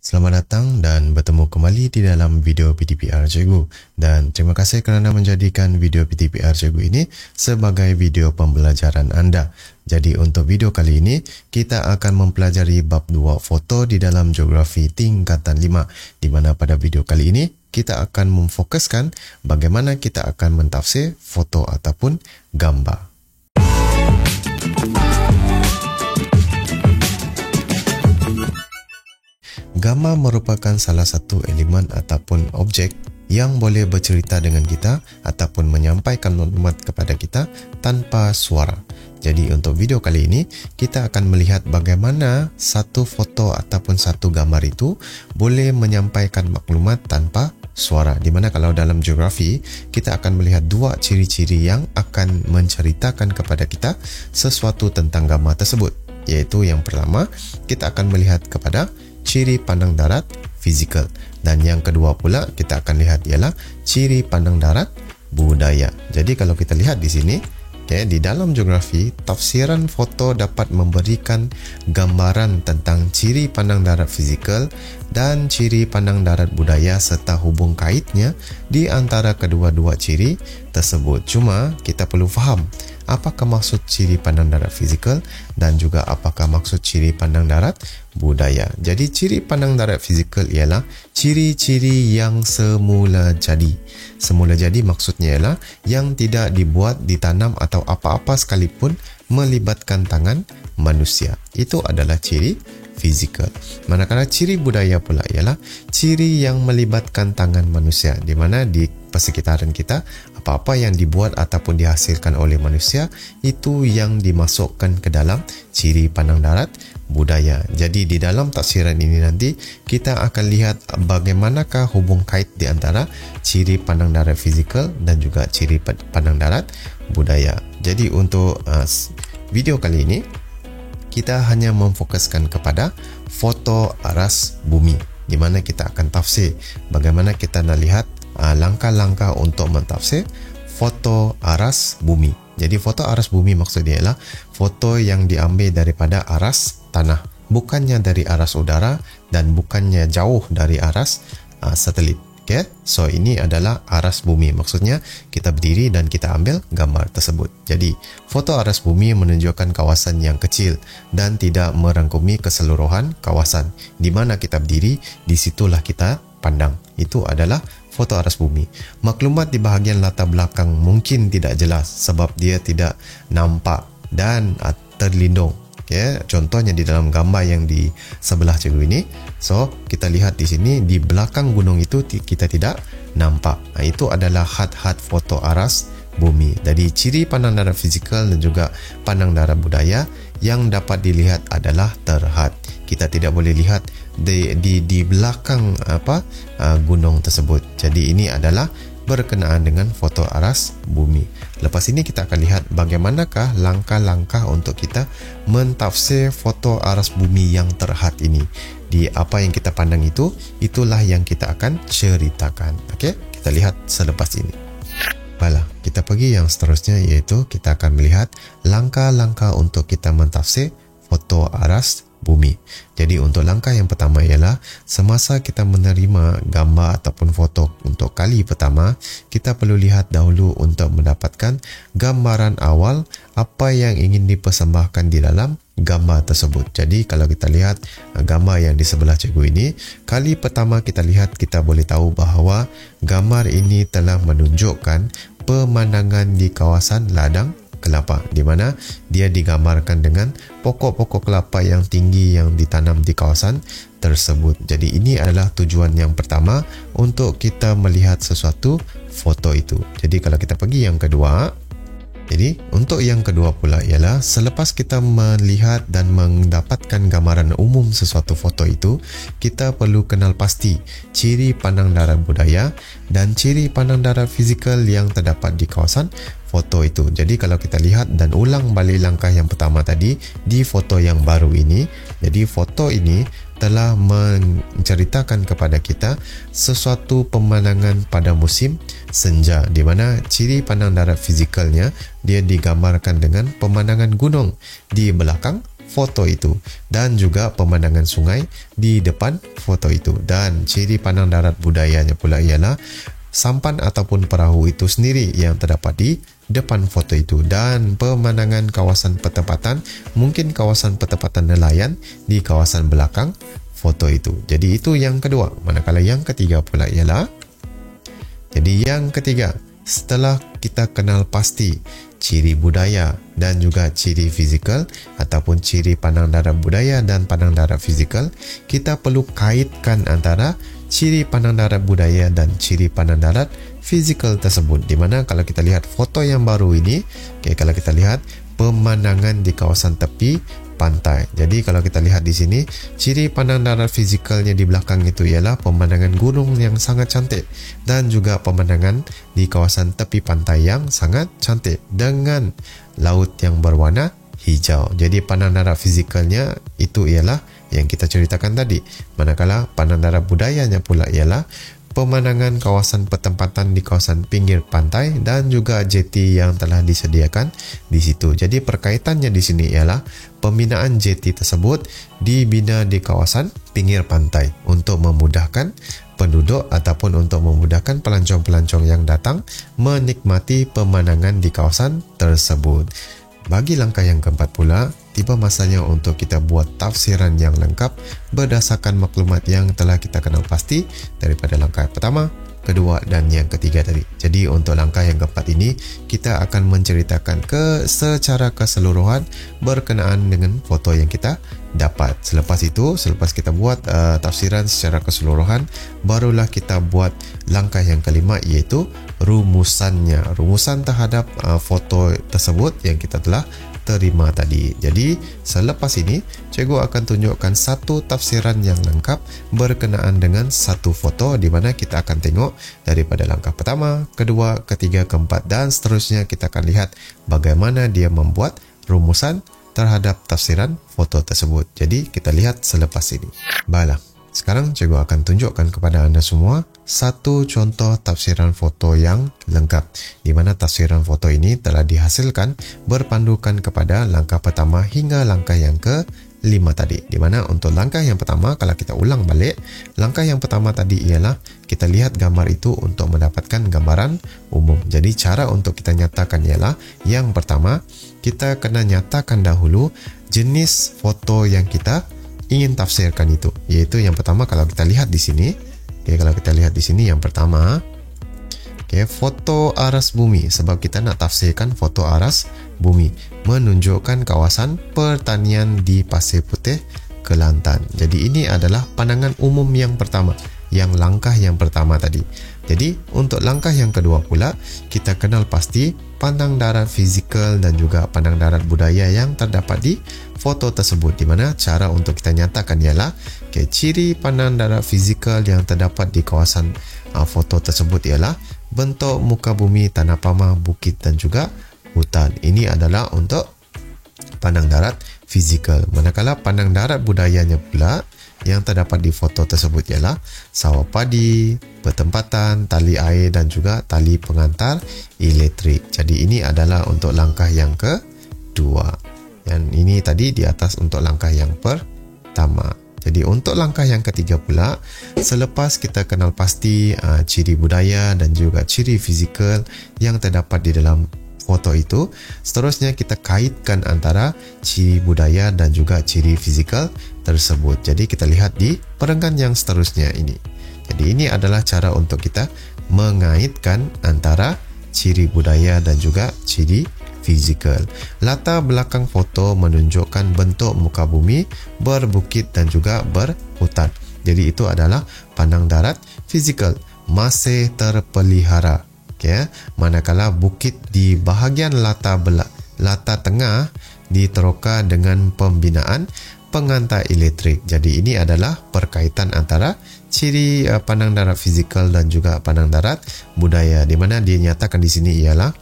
Selamat datang dan bertemu kembali di dalam video PTPR Cikgu, dan terima kasih kerana menjadikan video PTPR Cikgu ini sebagai video pembelajaran anda. Jadi untuk video kali ini kita akan mempelajari bab 2 foto di dalam geografi tingkatan 5, di mana pada video kali ini kita akan memfokuskan bagaimana kita akan mentafsir foto ataupun gambar. Gambar merupakan salah satu elemen ataupun objek yang boleh bercerita dengan kita ataupun menyampaikan maklumat kepada kita tanpa suara. Jadi untuk video kali ini kita akan melihat bagaimana satu foto ataupun satu gambar itu boleh menyampaikan maklumat tanpa suara. Di mana kalau dalam geografi kita akan melihat dua ciri-ciri yang akan menceritakan kepada kita sesuatu tentang gambar tersebut. Iaitu yang pertama, kita akan melihat kepada ciri pandang darat fizikal, dan yang kedua pula kita akan lihat ialah ciri pandang darat budaya. Jadi kalau kita lihat di sini, di dalam geografi, tafsiran foto dapat memberikan gambaran tentang ciri pandang darat fizikal dan ciri pandang darat budaya serta hubung kaitnya di antara kedua-dua ciri tersebut. Cuma kita perlu faham apakah maksud ciri pandang darat fizikal dan juga apakah maksud ciri pandang darat budaya. Jadi ciri pandang darat fizikal ialah ciri-ciri yang semula jadi. Semula jadi maksudnya ialah yang tidak dibuat, ditanam atau apa-apa sekalipun melibatkan tangan manusia. Itu adalah ciri fizikal. Manakala ciri budaya pula ialah ciri yang melibatkan tangan manusia, di mana di persekitaran kita apa-apa yang dibuat ataupun dihasilkan oleh manusia itu yang dimasukkan ke dalam ciri pandang darat budaya. Jadi di dalam tafsiran ini nanti kita akan lihat bagaimanakah hubung kait di antara ciri pandang darat fizikal dan juga ciri pandang darat budaya. Jadi untuk video kali ini kita hanya memfokuskan kepada foto aras bumi, di mana kita akan tafsir bagaimana kita nak lihat langkah-langkah untuk mentafsir foto aras bumi. Jadi foto aras bumi maksudnya ialah foto yang diambil daripada aras tanah, bukannya dari aras udara dan bukannya jauh dari aras satelit. Okay? So ini adalah aras bumi, maksudnya kita berdiri dan kita ambil gambar tersebut. Jadi foto aras bumi menunjukkan kawasan yang kecil dan tidak merangkumi keseluruhan kawasan. Di mana kita berdiri, di situlah kita pandang. Itu adalah foto aras bumi. Maklumat di bahagian latar belakang mungkin tidak jelas sebab dia tidak nampak dan terlindung. Okay. Contohnya di dalam gambar yang di sebelah cikgu ini, so kita lihat di sini di belakang gunung itu kita tidak nampak. Itu adalah had-had foto aras bumi. Jadi ciri pandang darat fizikal dan juga pandang darat budaya yang dapat dilihat adalah terhad. Kita tidak boleh lihat di belakang gunung tersebut. Jadi ini adalah berkenaan dengan foto aras bumi. Lepas ini kita akan lihat bagaimanakah langkah-langkah untuk kita mentafsir foto aras bumi yang terhad ini. Di apa yang kita pandang itu, itulah yang kita akan ceritakan. Okey, kita lihat selepas ini. Baiklah, kita pergi yang seterusnya, iaitu kita akan melihat langkah-langkah untuk kita mentafsir foto aras bumi. Jadi untuk langkah yang pertama ialah semasa kita menerima gambar ataupun foto untuk kali pertama, kita perlu lihat dahulu untuk mendapatkan gambaran awal apa yang ingin dipersembahkan di dalam gambar tersebut. Jadi kalau kita lihat gambar yang di sebelah cikgu ini, kali pertama kita lihat, kita boleh tahu bahawa gambar ini telah menunjukkan pemandangan di kawasan ladang kelapa, di mana dia digambarkan dengan pokok-pokok kelapa yang tinggi yang ditanam di kawasan tersebut. Jadi ini adalah tujuan yang pertama untuk kita melihat sesuatu foto itu. Jadi kalau kita pergi yang kedua, jadi untuk yang kedua pula ialah selepas kita melihat dan mendapatkan gambaran umum sesuatu foto itu, kita perlu kenal pasti ciri pandang darat budaya dan ciri pandang darat fizikal yang terdapat di kawasan foto itu. Jadi kalau kita lihat dan ulang balik langkah yang pertama tadi di foto yang baru ini, jadi foto ini telah menceritakan kepada kita sesuatu pemandangan pada musim senja, di mana ciri pandang darat fizikalnya dia digambarkan dengan pemandangan gunung di belakang foto itu, dan juga pemandangan sungai di depan foto itu. Dan ciri pandang darat budayanya pula ialah sampan ataupun perahu itu sendiri yang terdapat di depan foto itu, dan pemandangan kawasan pertempatan, mungkin kawasan pertempatan nelayan di kawasan belakang foto itu. Jadi itu yang kedua. Manakala yang ketiga pula ialah, jadi yang ketiga, setelah kita kenal pasti ciri budaya dan juga ciri fizikal ataupun ciri pandang darat budaya dan pandang darat fizikal, kita perlu kaitkan antara ciri pandang darat budaya dan ciri pandang darat fizikal tersebut. Di mana kalau kita lihat foto yang baru ini, kalau kita lihat pemandangan di kawasan tepi pantai. Jadi kalau kita lihat di sini, ciri pandang darat fizikalnya di belakang itu ialah pemandangan gunung yang sangat cantik dan juga pemandangan di kawasan tepi pantai yang sangat cantik dengan laut yang berwarna hijau. Jadi pandang darat fizikalnya itu ialah yang kita ceritakan tadi. Manakala pandang darat budayanya pula ialah pemandangan kawasan pertempatan di kawasan pinggir pantai dan juga jeti yang telah disediakan di situ. Jadi perkaitannya di sini ialah pembinaan jeti tersebut dibina di kawasan pinggir pantai untuk memudahkan penduduk ataupun untuk memudahkan pelancong-pelancong yang datang menikmati pemandangan di kawasan tersebut. Bagi langkah yang keempat pula, tiba masanya untuk kita buat tafsiran yang lengkap berdasarkan maklumat yang telah kita kenal pasti daripada langkah pertama, kedua dan yang ketiga tadi. Jadi untuk langkah yang keempat ini, kita akan menceritakan secara keseluruhan berkenaan dengan foto yang kita dapat. Selepas itu, selepas kita buat tafsiran secara keseluruhan, barulah kita buat langkah yang kelima, iaitu rumusannya. Rumusan terhadap foto tersebut yang kita telah terima tadi. Jadi selepas ini, cikgu akan tunjukkan satu tafsiran yang lengkap berkenaan dengan satu foto, di mana kita akan tengok daripada langkah pertama, kedua, ketiga, keempat dan seterusnya. Kita akan lihat bagaimana dia membuat rumusan terhadap tafsiran foto tersebut. Jadi kita lihat selepas ini. Baiklah, sekarang cikgu akan tunjukkan kepada anda semua satu contoh tafsiran foto yang lengkap, di mana tafsiran foto ini telah dihasilkan berpandukan kepada langkah pertama hingga langkah yang ke-5 tadi. Di mana untuk langkah yang pertama, kalau kita ulang balik, langkah yang pertama tadi ialah kita lihat gambar itu untuk mendapatkan gambaran umum. Jadi cara untuk kita nyatakan ialah, yang pertama, kita kena nyatakan dahulu jenis foto yang kita ingin tafsirkan itu. Yaitu yang pertama, kalau kita lihat di sini, kalau kita lihat di sini yang pertama, foto aras bumi, sebab kita nak tafsirkan foto aras bumi, menunjukkan kawasan pertanian di Pasir Putih, Kelantan. Jadi ini adalah pandangan umum yang pertama, yang langkah yang pertama tadi. Jadi untuk langkah yang kedua pula, kita kenal pasti pandang darat fizikal dan juga pandang darat budaya yang terdapat di foto tersebut. Di mana cara untuk kita nyatakan ialah, ciri pandang darat fizikal yang terdapat di kawasan foto tersebut ialah bentuk muka bumi, tanah pamah, bukit dan juga hutan. Ini adalah untuk pandang darat fizikal. Manakala pandang darat budayanya pula yang terdapat di foto tersebut ialah sawah padi, pertempatan, tali air dan juga tali pengantar elektrik. Jadi ini adalah untuk langkah yang kedua. Yang ini tadi di atas untuk langkah yang pertama. Jadi untuk langkah yang ketiga pula, selepas kita kenal pasti ciri budaya dan juga ciri fizikal yang terdapat di dalam foto itu, seterusnya kita kaitkan antara ciri budaya dan juga ciri fizikal tersebut. Jadi kita lihat di perenggan yang seterusnya ini. Jadi ini adalah cara untuk kita mengaitkan antara ciri budaya dan juga ciri fizikal. Latar belakang foto menunjukkan bentuk muka bumi, berbukit dan juga berhutan. Jadi itu adalah pandang darat fizikal, masih terpelihara. Manakala bukit di bahagian latar tengah diteroka dengan pembinaan pengantar elektrik. Jadi ini adalah perkaitan antara ciri pandang darat fizikal dan juga pandang darat budaya, di mana dinyatakan di sini ialah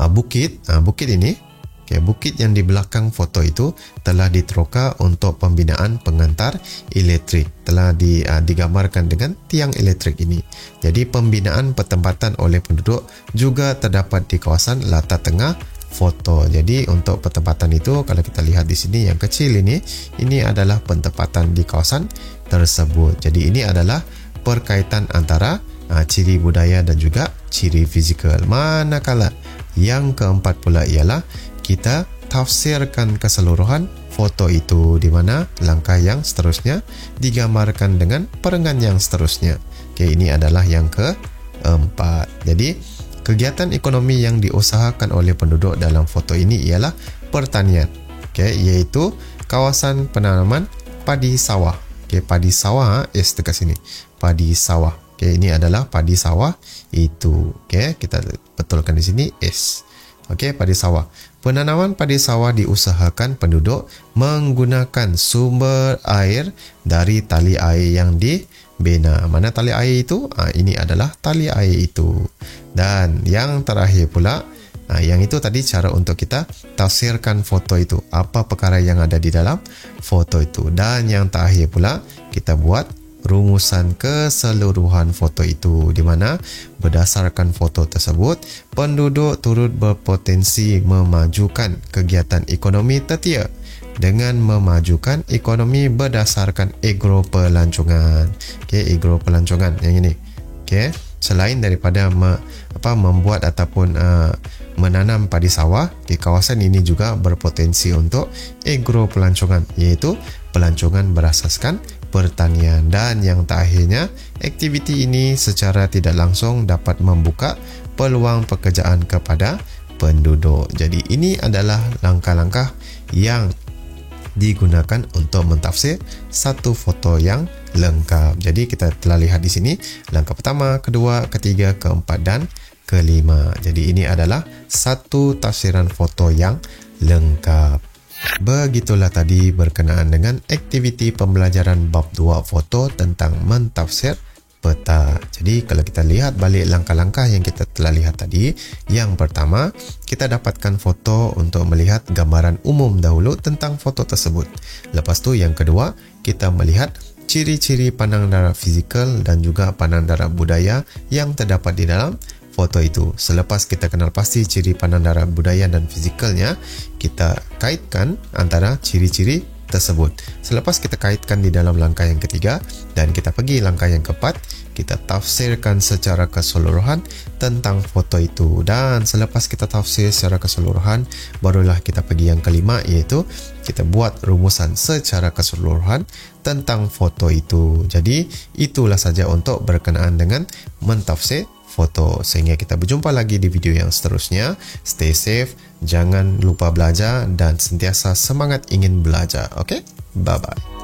bukit ini, bukit yang di belakang foto itu telah diteroka untuk pembinaan pengantar elektrik, telah digambarkan dengan tiang elektrik ini. Jadi pembinaan pertempatan oleh penduduk juga terdapat di kawasan latar tengah foto. Jadi untuk penempatan itu, kalau kita lihat di sini yang kecil ini adalah penempatan di kawasan tersebut. Jadi ini adalah perkaitan antara ciri budaya dan juga ciri fizikal. Manakala yang keempat pula ialah kita tafsirkan keseluruhan foto itu, di mana langkah yang seterusnya digambarkan dengan perengan yang seterusnya. Oke, ini adalah yang keempat. Jadi kegiatan ekonomi yang diusahakan oleh penduduk dalam foto ini ialah pertanian. Oke, iaitu kawasan penanaman padi sawah. Oke, padi sawah dekat sini. Padi sawah. Oke, ini adalah padi sawah itu. Oke, kita betulkan di sini S. Oke, padi sawah. Penanaman padi sawah diusahakan penduduk menggunakan sumber air dari tali air yang dibina. Mana tali air itu? Ini adalah tali air itu. Dan yang terakhir pula, yang itu tadi cara untuk kita tafsirkan foto itu. Apa perkara yang ada di dalam foto itu. Dan yang terakhir pula, kita buat rumusan keseluruhan foto itu, di mana berdasarkan foto tersebut penduduk turut berpotensi memajukan kegiatan ekonomi tertia dengan memajukan ekonomi berdasarkan agropelancongan. Okey, agropelancongan yang ini. Okey, selain daripada membuat ataupun menanam padi sawah, kawasan ini juga berpotensi untuk agropelancongan, iaitu pelancongan berasaskan pertanian. Dan yang terakhirnya, aktiviti ini secara tidak langsung dapat membuka peluang pekerjaan kepada penduduk. Jadi ini adalah langkah-langkah yang digunakan untuk mentafsir satu foto yang lengkap. Jadi kita telah lihat di sini langkah pertama, kedua, ketiga, keempat dan kelima. Jadi ini adalah satu tafsiran foto yang lengkap. Begitulah tadi berkenaan dengan aktiviti pembelajaran bab 2 foto tentang mentafsir peta. Jadi kalau kita lihat balik langkah-langkah yang kita telah lihat tadi, yang pertama, kita dapatkan foto untuk melihat gambaran umum dahulu tentang foto tersebut. Lepas tu yang kedua, kita melihat ciri-ciri pandang darab fizikal dan juga pandang darab budaya yang terdapat di dalam foto itu. Selepas kita kenal pasti ciri pandang darab budaya dan fizikalnya, kita kaitkan antara ciri-ciri tersebut. Selepas kita kaitkan di dalam langkah yang ketiga dan kita pergi langkah yang keempat, kita tafsirkan secara keseluruhan tentang foto itu. Dan selepas kita tafsir secara keseluruhan, barulah kita pergi yang kelima, iaitu kita buat rumusan secara keseluruhan tentang foto itu. Jadi itulah saja untuk berkenaan dengan mentafsir foto. Sehingga kita berjumpa lagi di video yang seterusnya. Stay safe, jangan lupa belajar dan sentiasa semangat ingin belajar. Okay? Bye-bye.